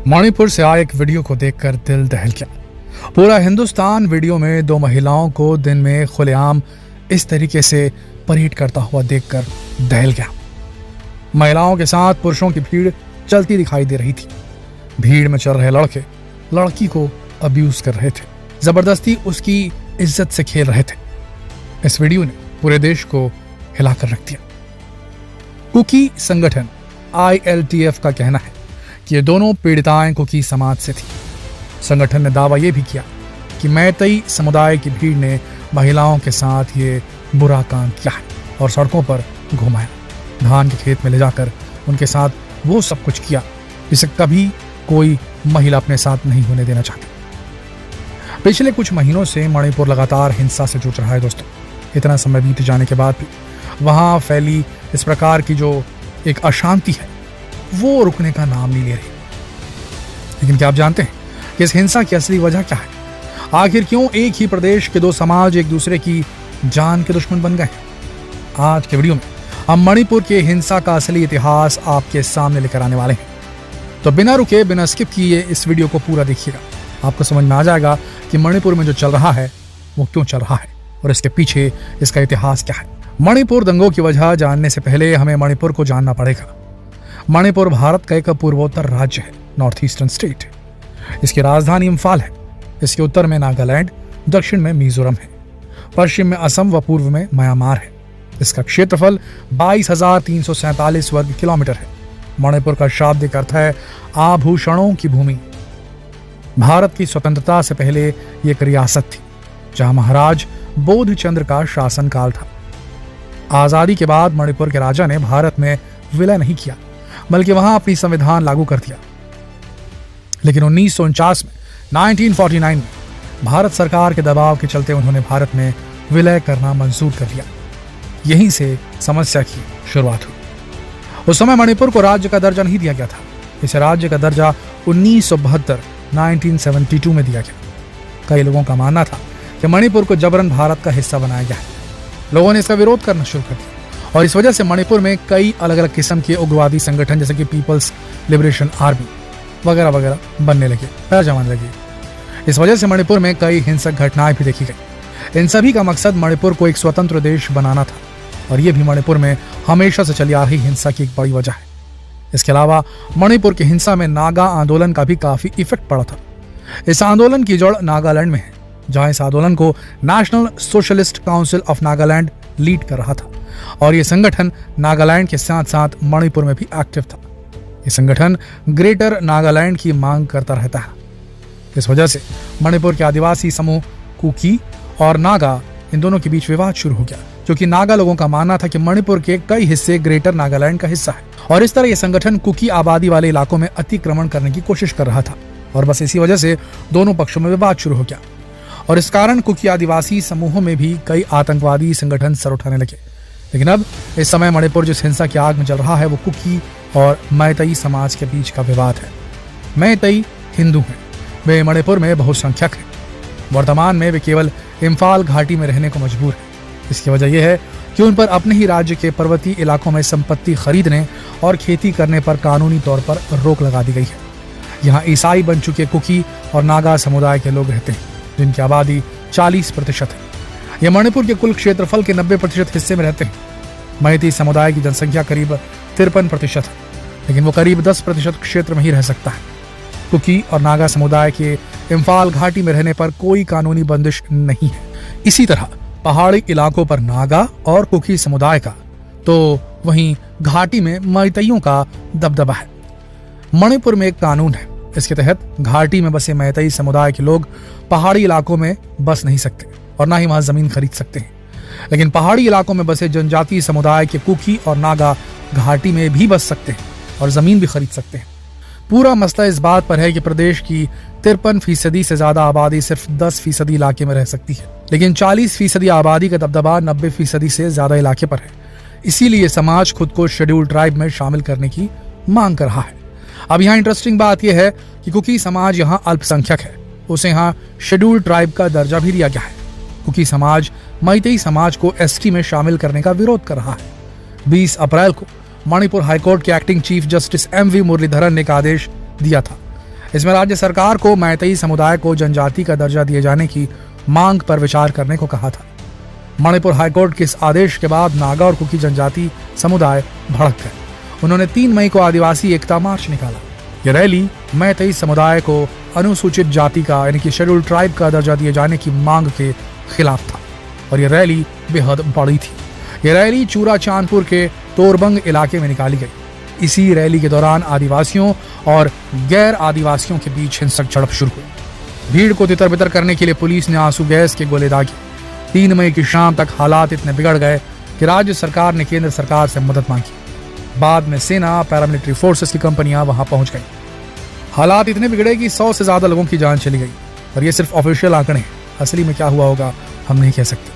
मणिपुर से आए एक वीडियो को देखकर दिल दहल गया। पूरा हिंदुस्तान वीडियो में दो महिलाओं को दिन में खुलेआम इस तरीके से परेड करता हुआ देखकर दहल गया। महिलाओं के साथ पुरुषों की भीड़ चलती दिखाई दे रही थी। भीड़ में चल रहे लड़के लड़की को अब्यूज कर रहे थे, जबरदस्ती उसकी इज्जत से खेल रहे थे। इस वीडियो ने पूरे देश को हिलाकर रख दिया। कुकी संगठन ILTF का कहना है कि ये दोनों पीड़िताएं कुकी समाज से थी। संगठन ने दावा यह भी किया कि मैतेई समुदाय की भीड़ ने महिलाओं के साथ ये बुरा काम किया है और सड़कों पर घुमाया, धान के खेत में ले जाकर उनके साथ वो सब कुछ किया जिसे कभी कोई महिला अपने साथ नहीं होने देना चाहती। पिछले कुछ महीनों से मणिपुर लगातार हिंसा से जूझ रहा है दोस्तों। इतना समय बीत जाने के बाद भी वहां फैली इस प्रकार की जो एक अशांति है वो रुकने का नाम नहीं ले रही। लेकिन क्या आप जानते हैं कि इस हिंसा की असली वजह क्या है? आखिर क्यों एक ही प्रदेश के दो समाज एक दूसरे की जान के दुश्मन बन गए? आज के वीडियो में हम मणिपुर के हिंसा का असली इतिहास आपके सामने लेकर आने वाले हैं। तो बिना रुके बिना स्किप किए इस वीडियो को पूरा देखिएगा। आपको समझ में आ जाएगा कि मणिपुर में जो चल रहा है वो क्यों चल रहा है और इसके पीछे इसका इतिहास क्या है। मणिपुर दंगों की वजह जानने से पहले हमें मणिपुर को जानना पड़ेगा। मणिपुर भारत का एक पूर्वोत्तर राज्य है, नॉर्थ ईस्टर्न स्टेट। इसकी राजधानी इम्फाल है। इसके उत्तर में नागालैंड, दक्षिण में मिजोरम है, पश्चिम में असम व पूर्व में म्यांमार है। इसका क्षेत्रफल 22,347 वर्ग किलोमीटर है। मणिपुर का शाब्दिक अर्थ है आभूषणों की भूमि। भारत की स्वतंत्रता से पहले ये एक रियासत थी जहां महाराज बोधचंद्र का शासनकाल था। आजादी के बाद मणिपुर के राजा ने भारत में विलय नहीं किया बल्कि वहां अपनी संविधान लागू कर दिया। लेकिन 1949 में 1949 में भारत सरकार के दबाव के चलते उन्होंने भारत में विलय करना मंजूर कर लिया। यहीं से समस्या की शुरुआत हुई। उस समय मणिपुर को राज्य का दर्जा नहीं दिया गया था। इसे राज्य का दर्जा 1972 में दिया गया। कई लोगों का मानना था कि मणिपुर को जबरन भारत का हिस्सा बनाया गया है। लोगों ने इसका विरोध करना शुरू कर दिया और इस वजह से मणिपुर में कई अलग अलग किस्म के उग्रवादी संगठन जैसे कि पीपल्स लिबरेशन आर्मी वगैरह वगैरह बनने लगे, पैर जमाने लगे। इस वजह से मणिपुर में कई हिंसक घटनाएं भी देखी गई। इन सभी का मकसद मणिपुर को एक स्वतंत्र देश बनाना था और यह भी मणिपुर में हमेशा से चली आ रही हिंसा की एक बड़ी वजह है। इसके अलावा मणिपुर की हिंसा में नागा आंदोलन का भी काफी इफेक्ट पड़ा था। इस आंदोलन की जड़ नागालैंड में है, जहां इस आंदोलन को national socialist council of Nagaland lead कर रहा था और यह संगठन नागालैंड के साथ साथ मणिपुर में भी एक्टिव था। यह संगठन ग्रेटर नागालैंड की मांग करता रहता है। इस वजह से मणिपुर के आदिवासी समूह कुकी और नागा इन दोनों के बीच विवाद शुरू हो गया, क्योंकि नागा लोगों का मानना था कि मणिपुर के कई हिस्से ग्रेटर नागालैंड का हिस्सा है और इस तरह यह संगठन कुकी आबादी वाले इलाकों में अतिक्रमण करने की कोशिश कर रहा था और बस इसी वजह से दोनों पक्षों में विवाद शुरू हो गया और इस कारण कुकी आदिवासी समूहों में भी कई आतंकवादी संगठन सर उठाने लगे। लेकिन अब इस समय मणिपुर जिस हिंसा की आग में जल रहा है वो कुकी और मैतेई समाज के बीच का विवाद है। मैतेई हिंदू हैं, वे मणिपुर में बहुसंख्यक हैं। वर्तमान में वे केवल इम्फाल घाटी में रहने को मजबूर हैं। इसकी वजह यह है कि उन पर अपने ही राज्य के पर्वतीय इलाकों में संपत्ति खरीदने और खेती करने पर कानूनी तौर पर रोक लगा दी गई है। यहाँ ईसाई बन चुके कुकी और नागा समुदाय के लोग रहते हैं, जिनकी आबादी 40% है। ये मणिपुर के कुल क्षेत्रफल के 90% हिस्से में रहते हैं। मैतेई समुदाय की जनसंख्या करीब 53% है, लेकिन वो करीब 10% क्षेत्र में ही रह सकता है। कुकी और नागा समुदाय के इम्फाल घाटी में रहने पर कोई कानूनी बंदिश नहीं है। इसी तरह पहाड़ी इलाकों पर नागा और कुकी समुदाय का, तो वहीं घाटी में मैतेइयों का दबदबा है। मणिपुर में एक कानून है, इसके तहत घाटी में बसे मैतेई समुदाय के लोग पहाड़ी इलाकों में बस नहीं सकते और ना ही वहां जमीन खरीद सकते हैं। लेकिन पहाड़ी इलाकों में बसे जनजातीय समुदाय के कुकी और नागा घाटी में भी बस सकते हैं और जमीन भी खरीद सकते हैं। पूरा मसला इस बात पर है कि प्रदेश की 53% से ज्यादा आबादी सिर्फ 10% इलाके में रह सकती है, लेकिन 40% आबादी का दबदबा 90% से ज्यादा इलाके पर है। इसीलिए समाज खुद को शेड्यूल ट्राइब में शामिल करने की मांग कर रहा है। अब यहाँ इंटरेस्टिंग बात यह है कि कुकी समाज यहाँ अल्पसंख्यक है, उसे यहाँ शेड्यूल ट्राइब का दर्जा भी दिया गया है। कुकी समाज मैतेई समाज को ST में शामिल करने का विरोध कर रहा है। 20 अप्रैल को मणिपुर हाईकोर्ट के acting chief justice MV Muralidharan ने एक आदेश दिया था इसमें राज्य सरकार को मैतेई समुदाय को जनजाति का दर्जा दिए जाने की मांग पर विचार करने को कहा था। मणिपुर हाईकोर्ट के इस आदेश के बाद नागा और कुकी जनजाति समुदाय भड़क गए। उन्होंने 3 मई को आदिवासी एकता मार्च निकाला। यह रैली मैतेई समुदाय को अनुसूचित जाति का यानी कि शेड्यूल्ड ट्राइब का दर्जा दिए जाने की मांग के खिलाफ था और यह रैली बेहद बड़ी थी। यह रैली चूरा चांदपुर के तोरबंग इलाके में निकाली गई। इसी रैली के दौरान आदिवासियों और गैर आदिवासियों के बीच हिंसक झड़प शुरू हुई। भीड़ को तितर-बितर करने के लिए पुलिस ने आंसू गैस के गोले दागे। 3 मई की शाम तक हालात इतने बिगड़ गए कि राज्य सरकार ने केंद्र सरकार से मदद मांगी। बाद में सेना, पैरामिलिट्री फोर्सेस की कंपनियां वहां पहुंच गई। हालात इतने बिगड़े कि 100 से ज्यादा लोगों की जान चली गई। और ये सिर्फ ऑफिशियल आंकड़े हैं, असली में क्या हुआ होगा हम नहीं कह सकते।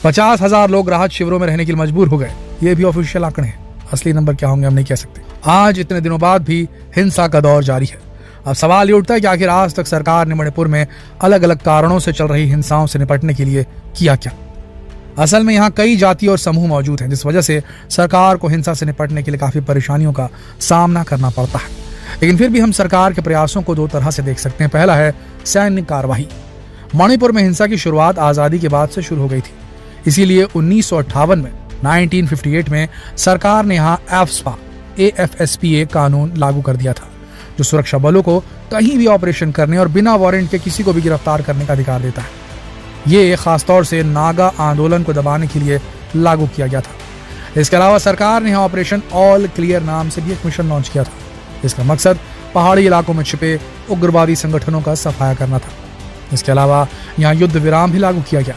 50,000 लोग राहत शिविरों में रहने के लिए मजबूर हो गए। ये भी ऑफिशियल आंकड़े हैं, असली नंबर क्या होंगे हम नहीं कह सकते। आज इतने दिनों बाद भी हिंसा का दौर जारी है। अब सवाल ये उठता है कि आखिर आज तक सरकार ने मणिपुर में अलग अलग कारणों से चल रही हिंसाओं से निपटने के लिए किया क्या। असल में यहाँ कई जाति और समूह मौजूद हैं, जिस वजह से सरकार को हिंसा से निपटने के लिए काफी परेशानियों का सामना करना पड़ता है। लेकिन फिर भी हम सरकार के प्रयासों को 2 तरह से देख सकते हैं। पहला है सैन्य कार्रवाई। मणिपुर में हिंसा की शुरुआत आजादी के बाद से शुरू हो गई थी, इसीलिए 1958 में 1958 में सरकार ने यहाँ AFSPA कानून लागू कर दिया था, जो सुरक्षा बलों को कहीं भी ऑपरेशन करने और बिना वारंट के किसी को भी गिरफ्तार करने का अधिकार देता है। ये खासतौर से नागा आंदोलन को दबाने के लिए लागू किया गया था। इसके अलावा सरकार ने यहाँ ऑपरेशन ऑल क्लियर नाम से भी एक मिशन लॉन्च किया था। इसका मकसद पहाड़ी इलाकों में छिपे उग्रवादी संगठनों का सफाया करना था। इसके अलावा यहाँ युद्ध विराम भी लागू किया गया।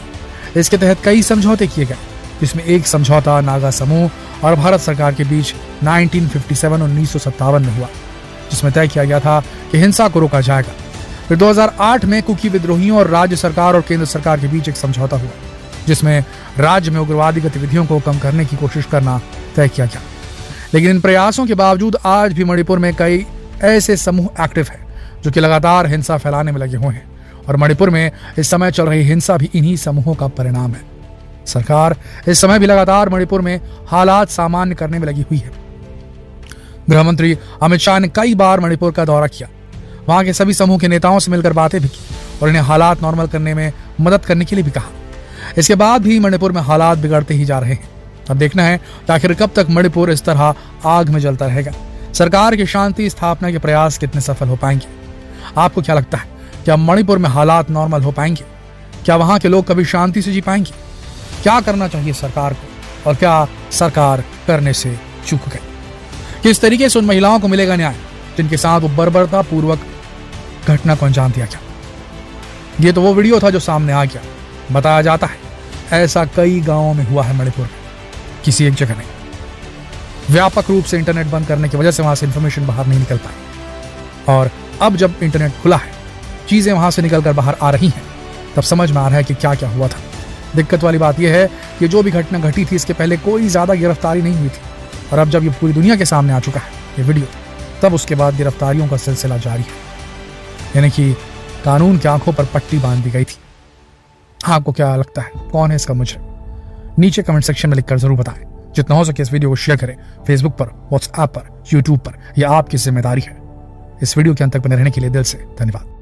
इसके तहत कई समझौते किए गए, जिसमें एक समझौता नागा समूह और भारत सरकार के बीच 1957 में हुआ, जिसमें तय किया गया था कि हिंसा को रोका जाएगा। फिर 2008 में कुकी विद्रोहियों और राज्य सरकार और केंद्र सरकार के बीच एक समझौता हुआ, जिसमें राज्य में उग्रवादी गतिविधियों को कम करने की कोशिश करना तय किया गया। लेकिन इन प्रयासों के बावजूद आज भी मणिपुर में कई ऐसे समूह एक्टिव हैं जो कि लगातार हिंसा फैलाने में लगे हुए हैं, और मणिपुर में इस समय चल रही हिंसा भी इन्हीं समूहों का परिणाम है। सरकार इस समय भी लगातार मणिपुर में हालात सामान्य करने में लगी हुई है। गृह मंत्री अमित शाह ने कई बार मणिपुर का दौरा किया, वहां के सभी समूह के नेताओं से मिलकर बातें भी की और इन्हें हालात नॉर्मल करने में मदद करने के लिए भी कहा। इसके बाद भी मणिपुर में हालात बिगड़ते ही जा रहे हैं। अब देखना है कि आखिर कब तक मणिपुर इस तरह आग में जलता रहेगा। सरकार के शांति स्थापना के प्रयास कितने सफल हो पाएंगे। आपको क्या लगता है, क्या मणिपुर में हालात नॉर्मल हो पाएंगे? क्या वहां के लोग कभी शांति से जी पाएंगे? क्या करना चाहिए सरकार को, और क्या सरकार करने से चूक गई? किस तरीके से उन महिलाओं को मिलेगा न्याय जिनके साथ वो बर्बरता पूर्वक घटना को अंजाम दिया गया? ये तो वो वीडियो था जो सामने आ गया। बताया जाता है ऐसा कई गांवों में हुआ है मणिपुर में, किसी एक जगह नहीं। व्यापक रूप से इंटरनेट बंद करने की वजह से वहां से इंफॉर्मेशन बाहर नहीं निकल पाई, और अब जब इंटरनेट खुला है, चीजें वहां से निकलकर बाहर आ रही हैं, तब समझ में आ रहा है कि क्या क्या हुआ था। दिक्कत वाली बात यह है कि जो भी घटना घटी थी, इसके पहले कोई ज्यादा गिरफ्तारी नहीं हुई थी, और अब जब ये पूरी दुनिया के सामने आ चुका है ये वीडियो, तब उसके बाद गिरफ्तारियों का सिलसिला जारी है। यानी कि कानून की आंखों पर पट्टी बांध दी गई थी। आपको क्या लगता है, कौन है इसका मुजरिम? नीचे कमेंट सेक्शन में लिखकर जरूर बताएं। जितना हो सके इस वीडियो को शेयर करें, फेसबुक पर, व्हाट्सएप पर, यूट्यूब पर। यह आपकी जिम्मेदारी है। इस वीडियो के अंत तक बने रहने के लिए दिल से धन्यवाद।